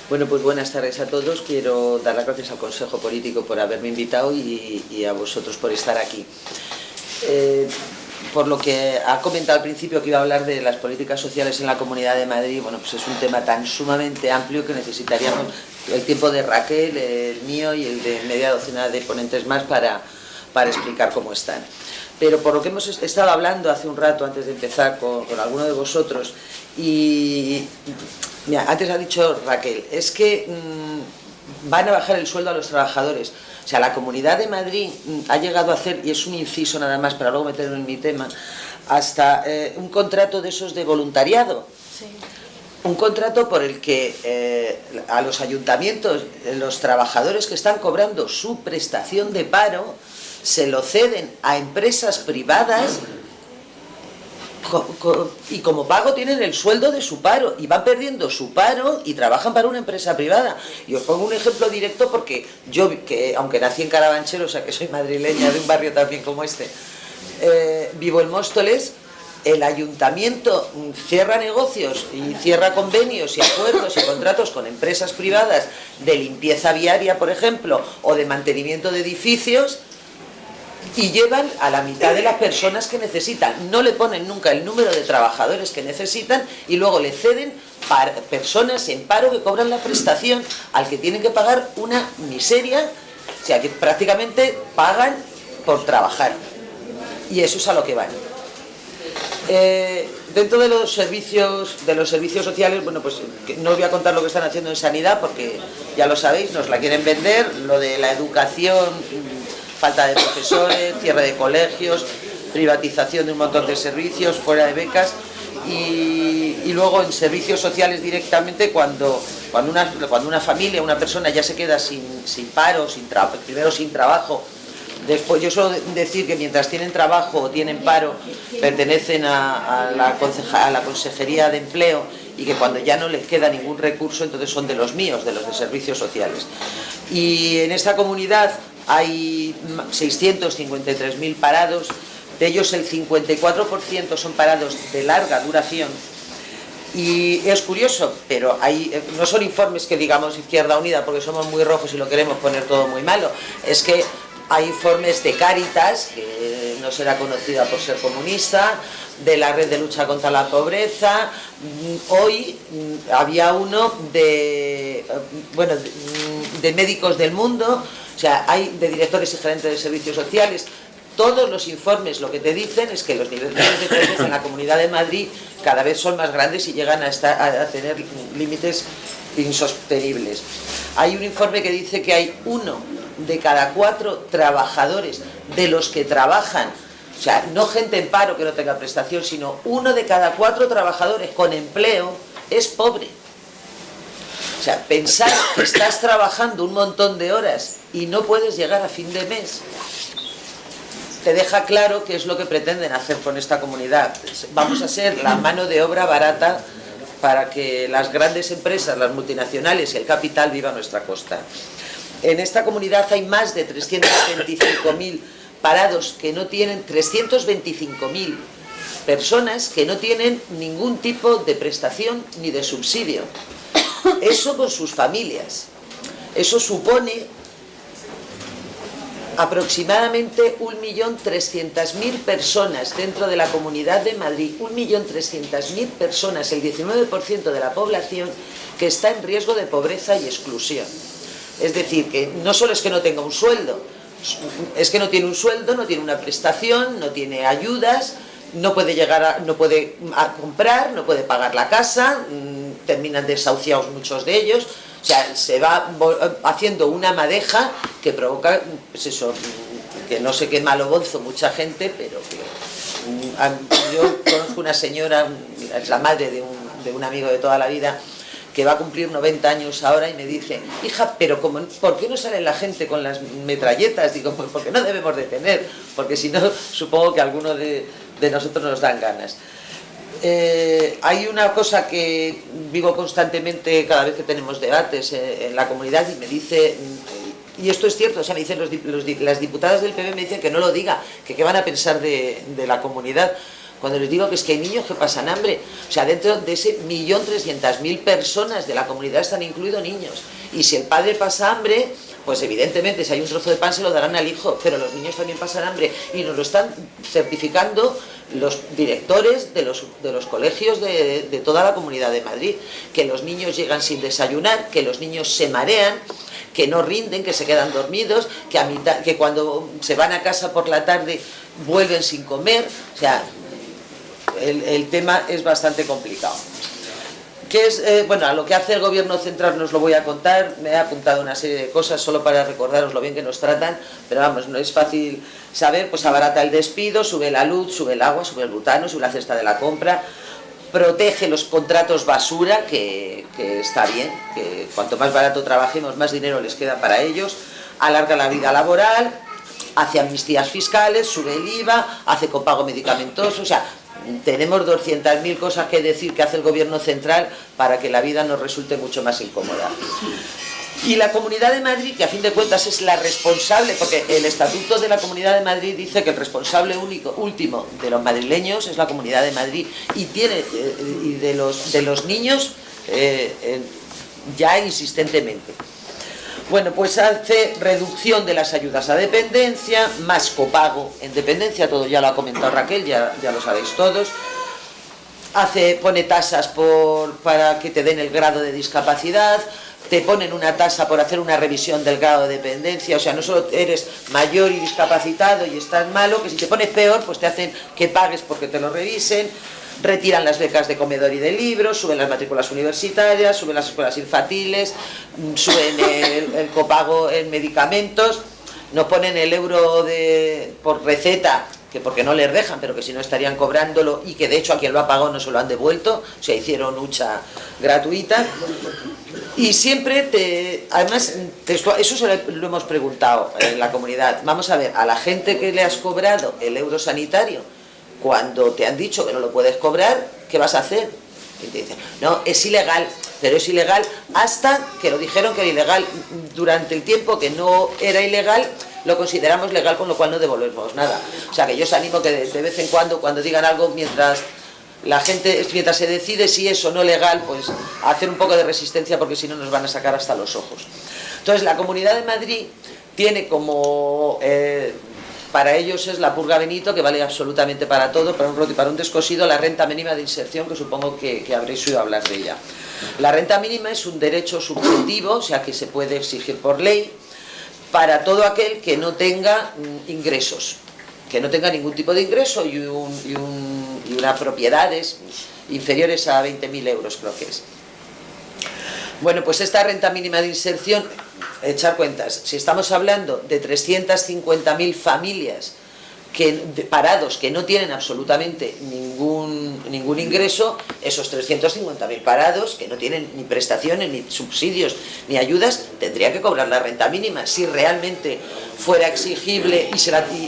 Bueno, pues buenas tardes a todos. Quiero dar las gracias al Consejo Político por haberme invitado y a vosotros por estar aquí. Por lo que ha comentado al principio que iba a hablar de las políticas sociales en la Comunidad de Madrid, bueno, pues es un tema tan sumamente amplio que necesitaríamos el tiempo de Raquel, el mío y el de media docena de ponentes más para explicar cómo están. Pero por lo que hemos estado hablando hace un rato, antes de empezar con alguno de vosotros, y mira, antes ha dicho Raquel, es que van a bajar el sueldo a los trabajadores. O sea, la Comunidad de Madrid ha llegado a hacer, y es un inciso nada más para luego meterme en mi tema, hasta un contrato de esos de voluntariado. Sí. Un contrato por el que a los ayuntamientos, los trabajadores que están cobrando su prestación de paro, se lo ceden a empresas privadas y como pago tienen el sueldo de su paro y van perdiendo su paro y trabajan para una empresa privada. Y os pongo un ejemplo directo porque yo, que aunque nací en Carabanchel, o sea que soy madrileña de un barrio también como este, vivo en Móstoles. El ayuntamiento cierra negocios y cierra convenios y acuerdos y contratos con empresas privadas de limpieza viaria, por ejemplo, o de mantenimiento de edificios, y llevan a la mitad de las personas que necesitan. No le ponen nunca el número de trabajadores que necesitan y luego le ceden para personas en paro que cobran la prestación al que tienen que pagar una miseria, o sea que prácticamente pagan por trabajar. Y eso es a lo que van. Dentro de los servicios sociales, bueno, pues no os voy a contar lo que están haciendo en sanidad porque ya lo sabéis, nos la quieren vender, lo de la educación, falta de profesores, cierre de colegios, privatización de un montón de servicios, fuera de becas y luego en servicios sociales directamente cuando una familia, una persona ya se queda sin paro, primero sin trabajo. Después, yo suelo decir que mientras tienen trabajo o tienen paro, pertenecen a la Consejería de Empleo y que cuando ya no les queda ningún recurso, entonces son de los míos, de los de servicios sociales. Y en esta comunidad hay 653.000 parados, de ellos el 54% son parados de larga duración. Y es curioso, pero no son informes que digamos Izquierda Unida porque somos muy rojos y lo queremos poner todo muy malo, es que hay informes de Cáritas, que no será conocida por ser comunista, de la Red de Lucha contra la Pobreza. Hoy había uno de Médicos del Mundo, o sea, hay de directores y gerentes de servicios sociales. Todos los informes lo que te dicen es que los niveles de pobreza en la Comunidad de Madrid cada vez son más grandes y llegan a tener límites insostenibles. Hay un informe que dice que hay 1 de cada 4 trabajadores de los que trabajan, o sea, no gente en paro que no tenga prestación, sino 1 de cada 4 trabajadores con empleo es pobre. O sea, pensar que estás trabajando un montón de horas y no puedes llegar a fin de mes, te deja claro qué es lo que pretenden hacer con esta comunidad. Vamos a ser la mano de obra barata para que las grandes empresas, las multinacionales y el capital vivan a nuestra costa. En esta comunidad hay más de 325.000 parados que no tienen, 325.000 personas que no tienen ningún tipo de prestación ni de subsidio. Eso con sus familias. Eso supone aproximadamente 1.300.000 personas dentro de la Comunidad de Madrid, 1.300.000 personas, el 19% de la población que está en riesgo de pobreza y exclusión. Es decir, que no solo es que no tenga un sueldo, es que no tiene un sueldo, no tiene una prestación, no tiene ayudas, no puede comprar, no puede pagar la casa, terminan desahuciados muchos de ellos. O sea, se va haciendo una madeja que provoca, pues eso, que no sé qué malo bonzo mucha gente, pero que yo conozco una señora, es la madre de un amigo de toda la vida, que va a cumplir 90 años ahora y me dice, hija, pero ¿por qué no sale la gente con las metralletas? Digo, pues porque no debemos detener, porque si no, supongo que a alguno de nosotros nos dan ganas. Hay una cosa que vivo constantemente cada vez que tenemos debates en la comunidad y me dice, y esto es cierto, o sea, me dicen las diputadas del PP me dicen que no lo diga, que qué van a pensar de la comunidad. Cuando les digo que es que hay niños que pasan hambre, o sea, dentro de ese 1.300.000 personas de la comunidad están incluidos niños. Y si el padre pasa hambre, pues evidentemente si hay un trozo de pan se lo darán al hijo, pero los niños también pasan hambre y nos lo están certificando los directores de los colegios de toda la Comunidad de Madrid, que los niños llegan sin desayunar, que los niños se marean, que no rinden, que se quedan dormidos, que cuando se van a casa por la tarde vuelven sin comer. O sea, el tema es bastante complicado. ¿Qué es, bueno, a lo que hace el gobierno central no os lo voy a contar, me he apuntado una serie de cosas solo para recordaros lo bien que nos tratan, pero vamos, no es fácil saber, pues abarata el despido, sube la luz, sube el agua, sube el butano, sube la cesta de la compra, protege los contratos basura, que está bien, que cuanto más barato trabajemos, más dinero les queda para ellos, alarga la vida laboral, hace amnistías fiscales, sube el IVA, hace copago medicamentoso, o sea, tenemos 200.000 cosas que decir que hace el gobierno central para que la vida nos resulte mucho más incómoda. Y la Comunidad de Madrid, que a fin de cuentas es la responsable, porque el Estatuto de la Comunidad de Madrid dice que el responsable último de los madrileños es la Comunidad de Madrid, y tiene y de los niños ya insistentemente. Bueno, pues hace reducción de las ayudas a dependencia, más copago en dependencia, todo ya lo ha comentado Raquel, ya lo sabéis todos. Pone tasas para que te den el grado de discapacidad, te ponen una tasa por hacer una revisión del grado de dependencia, o sea, no solo eres mayor y discapacitado y estás malo, que si te pones peor, pues te hacen que pagues porque te lo revisen. Retiran las becas de comedor y de libros, suben las matrículas universitarias, suben las escuelas infantiles, suben el copago en medicamentos, nos ponen el euro por receta, que porque no les dejan, pero que si no estarían cobrándolo, y que de hecho a quien lo ha pagado no se lo han devuelto, o sea, hicieron hucha gratuita. Y siempre además, eso lo hemos preguntado en la comunidad, vamos a ver, a la gente que le has cobrado el euro sanitario, cuando te han dicho que no lo puedes cobrar, ¿qué vas a hacer? Y te dicen, no, es ilegal, pero es ilegal hasta que lo dijeron que era ilegal. Durante el tiempo que no era ilegal, lo consideramos legal, con lo cual no devolvemos nada. O sea, que yo os animo que de vez en cuando digan algo, mientras se decide si es o no legal, pues a hacer un poco de resistencia, porque si no nos van a sacar hasta los ojos. Entonces, la Comunidad de Madrid tiene como... para ellos es la purga Benito, que vale absolutamente para todo, para un roto y para un descosido, la renta mínima de inserción, que supongo que habréis oído hablar de ella. La renta mínima es un derecho subjetivo, o sea que se puede exigir por ley, para todo aquel que no tenga ingresos, que no tenga ningún tipo de ingreso y unas propiedades inferiores a 20.000 euros, creo que es. Bueno, pues esta renta mínima de inserción, echar cuentas, si estamos hablando de 350.000 familias parados que no tienen absolutamente ningún ingreso, esos 350.000 parados que no tienen ni prestaciones, ni subsidios, ni ayudas, tendrían que cobrar la renta mínima. Si realmente fuera exigible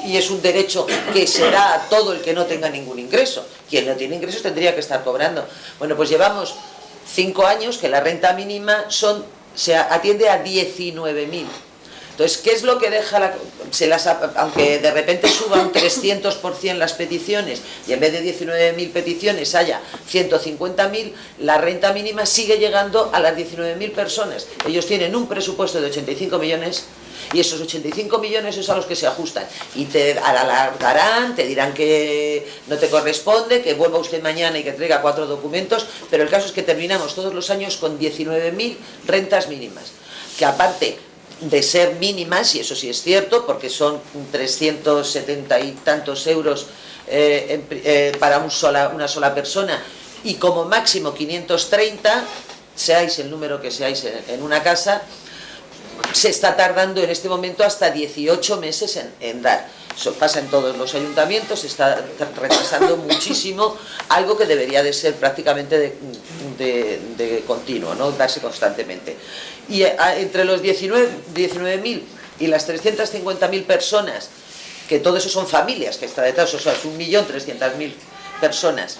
y es un derecho que se da a todo el que no tenga ningún ingreso, quien no tiene ingresos tendría que estar cobrando. Bueno, pues llevamos 5 años que la renta mínima se atiende a 19.000. Entonces, ¿qué es lo que deja aunque de repente suba un 300% las peticiones y en vez de 19.000 peticiones haya 150.000, la renta mínima sigue llegando a las 19.000 personas. Ellos tienen un presupuesto de 85 millones y esos 85 millones es a los que se ajustan. Y te alargarán, te dirán que no te corresponde, que vuelva usted mañana y que traiga 4 documentos, pero el caso es que terminamos todos los años con 19.000 rentas mínimas, que aparte de ser mínimas, y eso sí es cierto, porque son 370 y tantos euros para una sola persona, y como máximo 530, seáis el número que seáis en una casa, se está tardando en este momento hasta 18 meses en dar. Eso pasa en todos los ayuntamientos, se está retrasando muchísimo, algo que debería de ser prácticamente de continuo, ¿no? Darse constantemente. Y entre los 19.000 y las 350.000 personas, que todo eso son familias, que está detrás, o sea, es 1.300.000 personas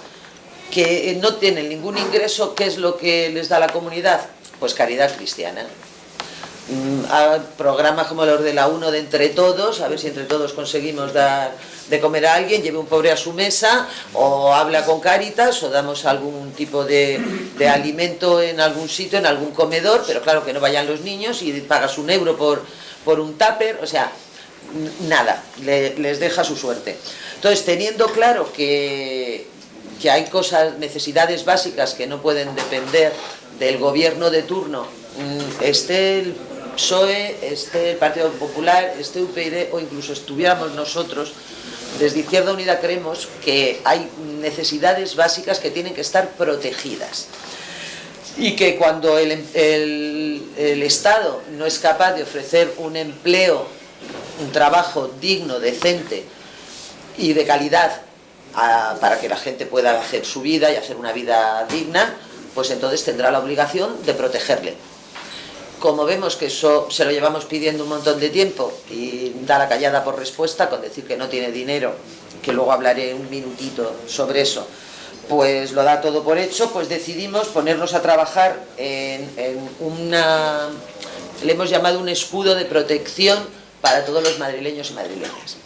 que no tienen ningún ingreso, ¿qué es lo que les da la comunidad? Pues caridad cristiana. a programas como los de la UNO de Entre Todos, a ver si entre todos conseguimos dar de comer a alguien, lleve un pobre a su mesa, o habla con Cáritas, o damos algún tipo de alimento en algún sitio, en algún comedor, pero claro que no vayan los niños y pagas €1 por un tupper, o sea, nada, les deja su suerte. Entonces, teniendo claro que hay cosas, necesidades básicas que no pueden depender del gobierno de turno, esté el PSOE, esté el Partido Popular, esté UPyD o incluso estuviéramos nosotros, desde Izquierda Unida creemos que hay necesidades básicas que tienen que estar protegidas y que cuando el Estado no es capaz de ofrecer un empleo, un trabajo digno, decente y de calidad para que la gente pueda hacer su vida y hacer una vida digna, pues entonces tendrá la obligación de protegerle. Como vemos que eso se lo llevamos pidiendo un montón de tiempo y da la callada por respuesta con decir que no tiene dinero, que luego hablaré un minutito sobre eso, pues lo da todo por hecho, pues decidimos ponernos a trabajar en le hemos llamado un escudo de protección para todos los madrileños y madrileñas.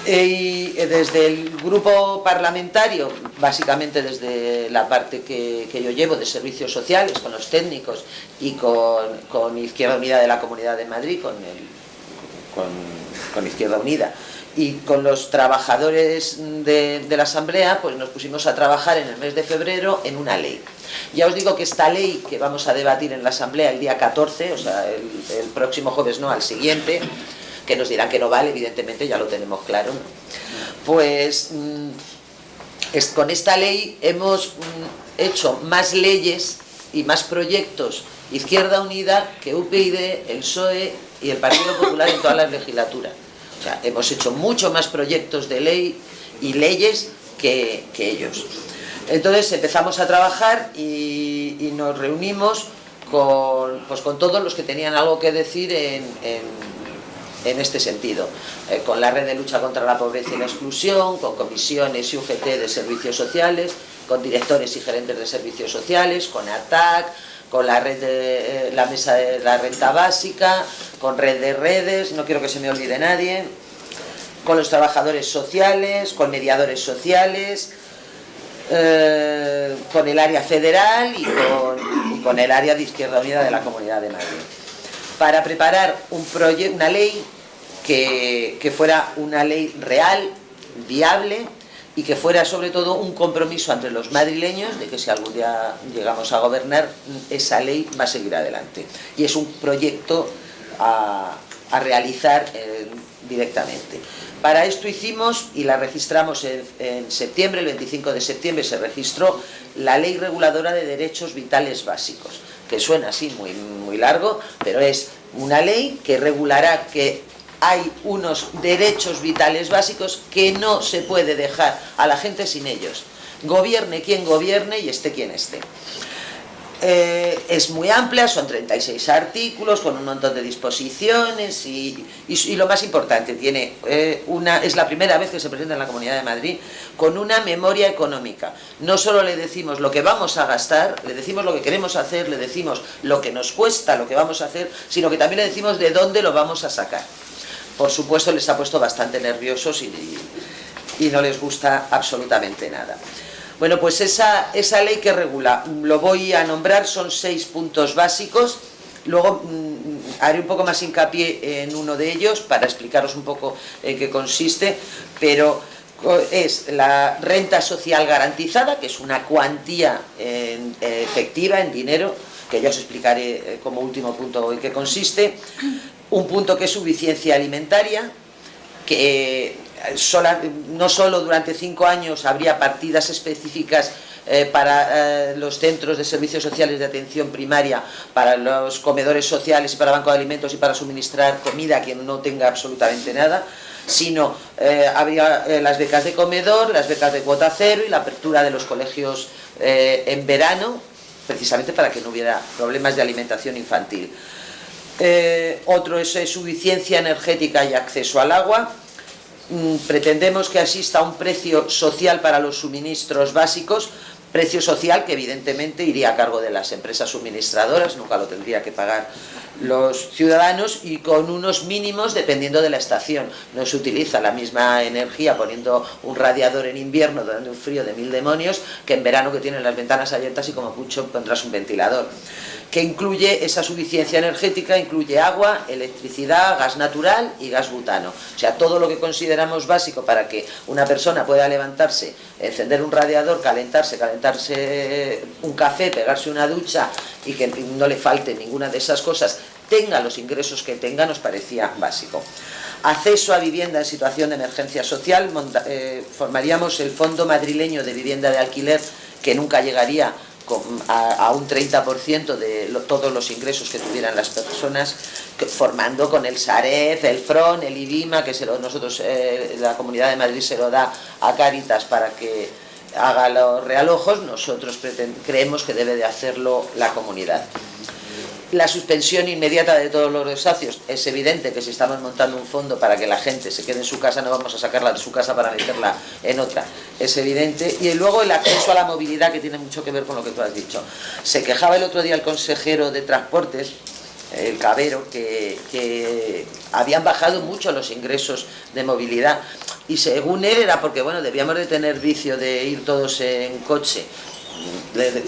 Y desde el grupo parlamentario, básicamente desde la parte que yo llevo de servicios sociales, con los técnicos y con Izquierda Unida de la Comunidad de Madrid, con Izquierda Unida y con los trabajadores de la Asamblea, pues nos pusimos a trabajar en el mes de febrero en una ley. Ya os digo que esta ley que vamos a debatir en la Asamblea el día 14, o sea, el próximo jueves no, al siguiente, que nos dirán que no vale, evidentemente ya lo tenemos claro, ¿no? Pues con esta ley hemos hecho más leyes y más proyectos Izquierda Unida que UPyD, el PSOE y el Partido Popular en todas las legislaturas. O sea, hemos hecho mucho más proyectos de ley y leyes que ellos. Entonces empezamos a trabajar y nos reunimos con todos los que tenían algo que decir en este sentido, con la red de lucha contra la pobreza y la exclusión, con comisiones y UGT de servicios sociales, con directores y gerentes de servicios sociales, con ATAC, con la red de la mesa de la renta básica, con red de redes, no quiero que se me olvide nadie, con los trabajadores sociales, con mediadores sociales, con el área federal y con el área de Izquierda Unida de la Comunidad de Madrid, para preparar una ley que fuera una ley real, viable y que fuera sobre todo un compromiso entre los madrileños de que si algún día llegamos a gobernar, esa ley va a seguir adelante. Y es un proyecto a realizar directamente. Para esto hicimos y la registramos en septiembre, el 25 de septiembre se registró la Ley Reguladora de Derechos Vitales Básicos, que suena así muy largo, pero es una ley que regulará que hay unos derechos vitales básicos que no se puede dejar a la gente sin ellos, gobierne quien gobierne y esté quien esté. Es muy amplia, son 36 artículos con un montón de disposiciones y lo más importante, es la primera vez que se presenta en la Comunidad de Madrid con una memoria económica. No solo le decimos lo que vamos a gastar, le decimos lo que queremos hacer, le decimos lo que nos cuesta, lo que vamos a hacer, sino que también le decimos de dónde lo vamos a sacar. Por supuesto les ha puesto bastante nerviosos y no les gusta absolutamente nada. Bueno, pues esa ley que regula, lo voy a nombrar, son 6 puntos básicos, luego haré un poco más hincapié en uno de ellos para explicaros un poco en qué consiste, pero es la renta social garantizada, que es una cuantía efectiva en dinero, que ya os explicaré como último punto en qué consiste, un punto que es suficiencia alimentaria, que no solo durante 5 años habría partidas específicas para los centros de servicios sociales de atención primaria, para los comedores sociales y para banco de alimentos y para suministrar comida a quien no tenga absolutamente nada, sino habría las becas de comedor, las becas de cuota cero y la apertura de los colegios en verano, precisamente para que no hubiera problemas de alimentación infantil. Otro es suficiencia energética y acceso al agua. Pretendemos que exista un precio social para los suministros básicos, precio social que evidentemente iría a cargo de las empresas suministradoras, nunca lo tendría que pagar los ciudadanos, y con unos mínimos dependiendo de la estación. No se utiliza la misma energía poniendo un radiador en invierno dando un frío de 1000 demonios que en verano, que tienen las ventanas abiertas y como mucho pondrás un ventilador. Que incluye esa suficiencia energética, incluye agua, electricidad, gas natural y gas butano. O sea, todo lo que consideramos básico para que una persona pueda levantarse, encender un radiador, calentarse un café, pegarse una ducha y que no le falte ninguna de esas cosas, tenga los ingresos que tenga, nos parecía básico. Acceso a vivienda en situación de emergencia social, formaríamos el Fondo Madrileño de Vivienda de Alquiler, que nunca llegaría a un 30% de todos los ingresos que tuvieran las personas, formando con el Sareb, el FRON, el IBIMA, que nosotros, la Comunidad de Madrid se lo da a Cáritas para que haga los realojos. Nosotros creemos que debe de hacerlo la comunidad. La suspensión inmediata de todos los desahucios. Es evidente que si estamos montando un fondo para que la gente se quede en su casa, no vamos a sacarla de su casa para meterla en otra. Es evidente. Y luego el acceso a la movilidad, que tiene mucho que ver con lo que tú has dicho. Se quejaba el otro día el consejero de Transportes, el Cabero, que habían bajado mucho los ingresos de movilidad. Y según él era porque, bueno, debíamos de tener vicio de ir todos en coche.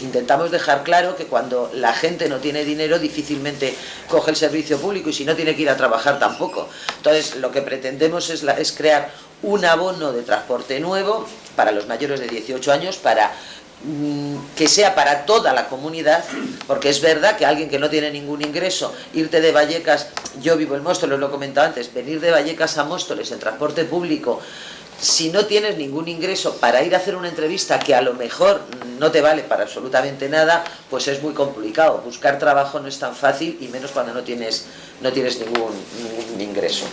Intentamos dejar claro que cuando la gente no tiene dinero difícilmente coge el servicio público, y si no tiene que ir a trabajar tampoco. Entonces lo que pretendemos es crear un abono de transporte nuevo para los mayores de 18 años, para que sea para toda la comunidad, porque es verdad que alguien que no tiene ningún ingreso, irte de Vallecas, yo vivo en Móstoles, lo he comentado antes, venir de Vallecas a Móstoles en transporte público, si no tienes ningún ingreso para ir a hacer una entrevista que a lo mejor no te vale para absolutamente nada, pues es muy complicado. Buscar trabajo no es tan fácil, y menos cuando no tienes ningún ingreso.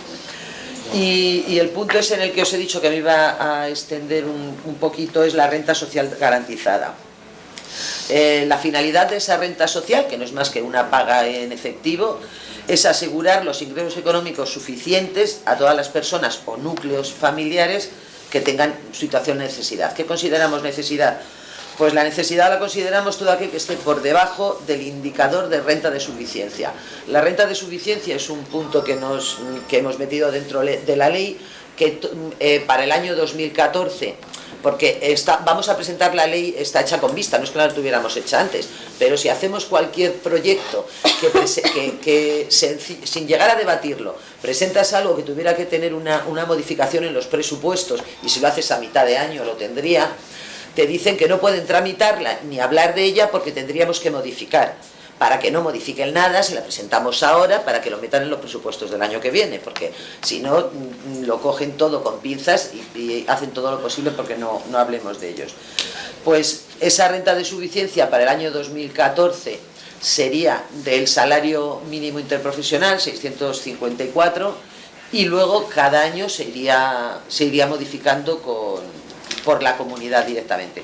Y el punto es en el que os he dicho que me iba a extender un poquito, es la renta social garantizada. La finalidad de esa renta social, que no es más que una paga en efectivo, es asegurar los ingresos económicos suficientes a todas las personas o núcleos familiares que tengan situación de necesidad. ¿Qué consideramos necesidad? Pues la necesidad la consideramos todo aquel que esté por debajo del indicador de renta de suficiencia. La renta de suficiencia es un punto que hemos metido dentro de la ley, que para el año 2014, porque vamos a presentar la ley, está hecha con vista, no es que la tuviéramos hecha antes, pero si hacemos cualquier proyecto que sin llegar a debatirlo, presentas algo que tuviera que tener una modificación en los presupuestos, y si lo haces a mitad de año lo tendría, te dicen que no pueden tramitarla ni hablar de ella porque tendríamos que modificar. Para que no modifiquen nada, se la presentamos ahora para que lo metan en los presupuestos del año que viene, porque si no, lo cogen todo con pinzas y hacen todo lo posible porque no hablemos de ellos. Pues esa renta de suficiencia para el año 2014 sería del salario mínimo interprofesional, 654, y luego cada año se iría modificando por la comunidad directamente.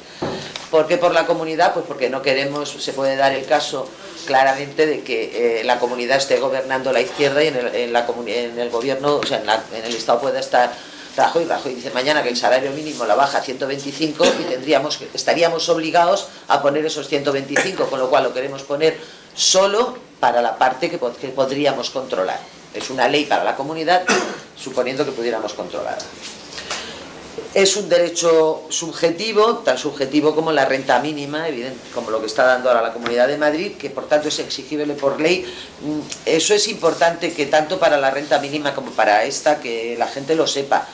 ¿Por qué por la comunidad? Pues porque no queremos, se puede dar el caso claramente de que la comunidad esté gobernando la izquierda y en el gobierno, o sea, en el Estado pueda estar Rajoy dice mañana que el salario mínimo la baja a 125 y estaríamos obligados a poner esos 125, con lo cual lo queremos poner solo para la parte que podríamos controlar. Es una ley para la comunidad, suponiendo que pudiéramos controlar. Es un derecho subjetivo, tan subjetivo como la renta mínima, evidente, como lo que está dando ahora la Comunidad de Madrid, que por tanto es exigible por ley. Eso es importante, que tanto para la renta mínima como para esta, que la gente lo sepa.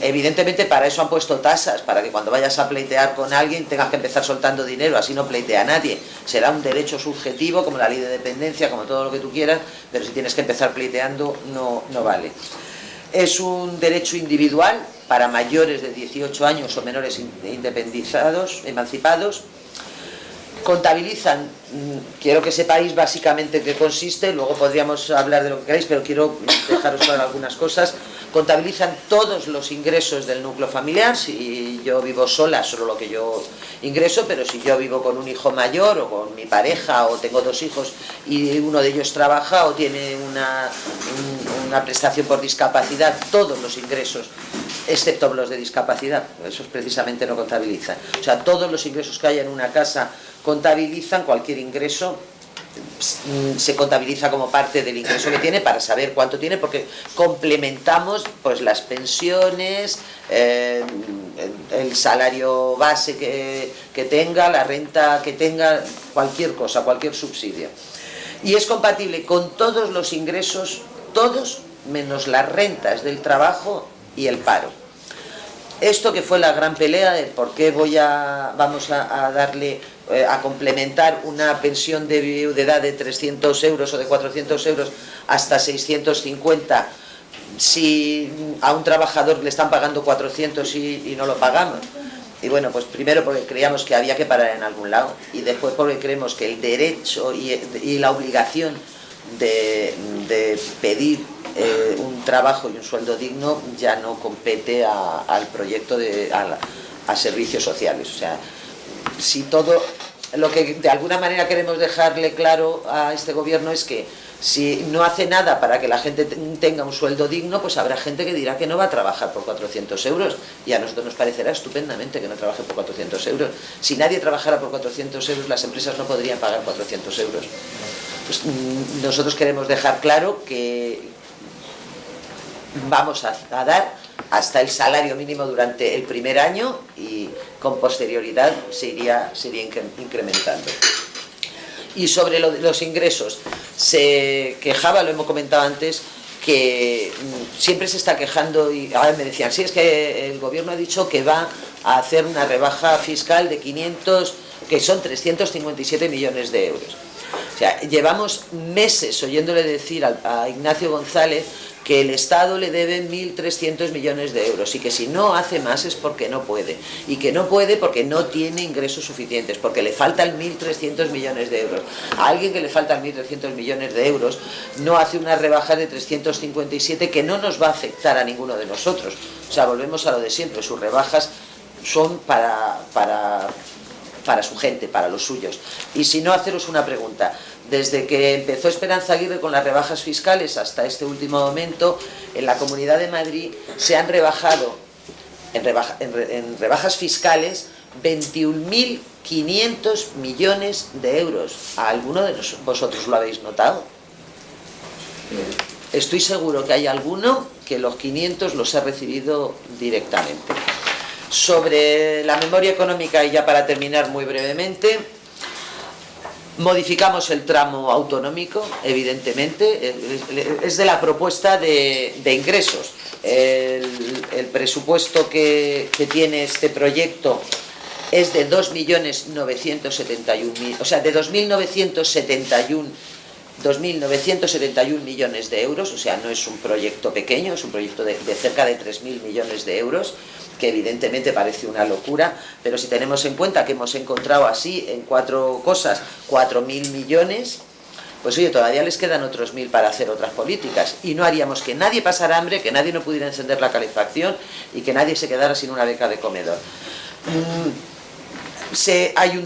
Evidentemente para eso han puesto tasas, para que cuando vayas a pleitear con alguien tengas que empezar soltando dinero, así no pleitea nadie. Será un derecho subjetivo, como la ley de dependencia, como todo lo que tú quieras, pero si tienes que empezar pleiteando no vale. Es un derecho individual para mayores de 18 años o menores independizados, emancipados. Contabilizan, quiero que sepáis básicamente qué consiste, luego podríamos hablar de lo que queráis, pero quiero dejaros claro algunas cosas. Contabilizan todos los ingresos del núcleo familiar. Si yo vivo sola, solo lo que yo ingreso, pero si yo vivo con un hijo mayor o con mi pareja o tengo dos hijos y uno de ellos trabaja o tiene una prestación por discapacidad, todos los ingresos excepto los de discapacidad, esos precisamente no contabilizan. O sea, todos los ingresos que haya en una casa contabilizan, cualquier ingreso se contabiliza como parte del ingreso que tiene para saber cuánto tiene, porque complementamos pues las pensiones, el salario base que tenga, la renta que tenga, cualquier cosa, cualquier subsidio. Y es compatible con todos los ingresos, todos menos las rentas del trabajo y el paro. Esto que fue la gran pelea de por qué vamos a darle a complementar una pensión de viudedad de 300 euros o de 400 euros hasta 650 si a un trabajador le están pagando 400 y no lo pagamos. Y bueno, pues primero porque creíamos que había que parar en algún lado, y después porque creemos que el derecho y la obligación de pedir un trabajo y un sueldo digno ya no compete al proyecto a servicios sociales. O sea, si todo lo que de alguna manera queremos dejarle claro a este gobierno es que si no hace nada para que la gente tenga un sueldo digno, pues habrá gente que dirá que no va a trabajar por 400 euros, y a nosotros nos parecerá estupendamente que no trabaje por 400 euros. Si nadie trabajara por 400 euros, las empresas no podrían pagar 400 euros. Pues nosotros queremos dejar claro que vamos a dar hasta el salario mínimo durante el primer año, y con posterioridad se iría incrementando. Y sobre los ingresos, se quejaba, lo hemos comentado antes, que siempre se está quejando, y ahora me decían, sí, es que el gobierno ha dicho que va a hacer una rebaja fiscal de 500, que son 357 millones de euros. O sea, llevamos meses oyéndole decir a Ignacio González que el Estado le debe 1.300 millones de euros y que si no hace más es porque no puede, y que no puede porque no tiene ingresos suficientes, porque le faltan 1.300 millones de euros. A alguien que le faltan 1.300 millones de euros no hace una rebaja de 357 que no nos va a afectar a ninguno de nosotros. O sea, volvemos a lo de siempre, sus rebajas son para su gente, para los suyos. Y si no, haceros una pregunta. Desde que empezó Esperanza Aguirre con las rebajas fiscales hasta este último momento, en la Comunidad de Madrid se han rebajado en rebajas fiscales 21.500 millones de euros. ¿A alguno de vosotros lo habéis notado? Estoy seguro que hay alguno que los 500 los ha recibido directamente. Sobre la memoria económica, y ya para terminar muy brevemente, modificamos el tramo autonómico, evidentemente, es de la propuesta de ingresos. El presupuesto que tiene este proyecto es de 2.971.000, o sea, de 2.971 millones de euros, o sea, no es un proyecto pequeño, es un proyecto de cerca de 3.000 millones de euros, que evidentemente parece una locura, pero si tenemos en cuenta que hemos encontrado así en 4 cosas 4.000 millones, pues oye, todavía les quedan otros 1.000 para hacer otras políticas, y no haríamos que nadie pasara hambre, que nadie no pudiera encender la calefacción y que nadie se quedara sin una beca de comedor. Hay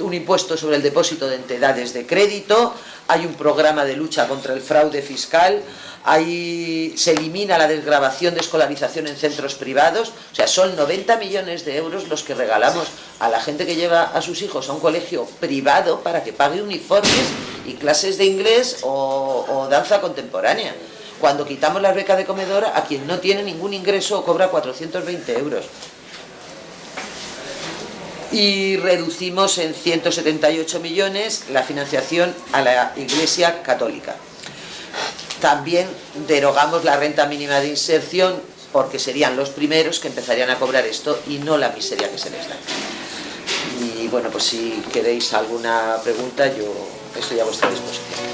un impuesto sobre el depósito de entidades de crédito, hay un programa de lucha contra el fraude fiscal, se elimina la desgravación de escolarización en centros privados. O sea, son 90 millones de euros los que regalamos a la gente que lleva a sus hijos a un colegio privado para que pague uniformes y clases de inglés o danza contemporánea, cuando quitamos la beca de comedor a quien no tiene ningún ingreso o cobra 420 euros. Y reducimos en 178 millones la financiación a la Iglesia Católica. También derogamos la renta mínima de inserción, porque serían los primeros que empezarían a cobrar esto y no la miseria que se les da. Y bueno, pues si queréis alguna pregunta, yo estoy a vuestra disposición.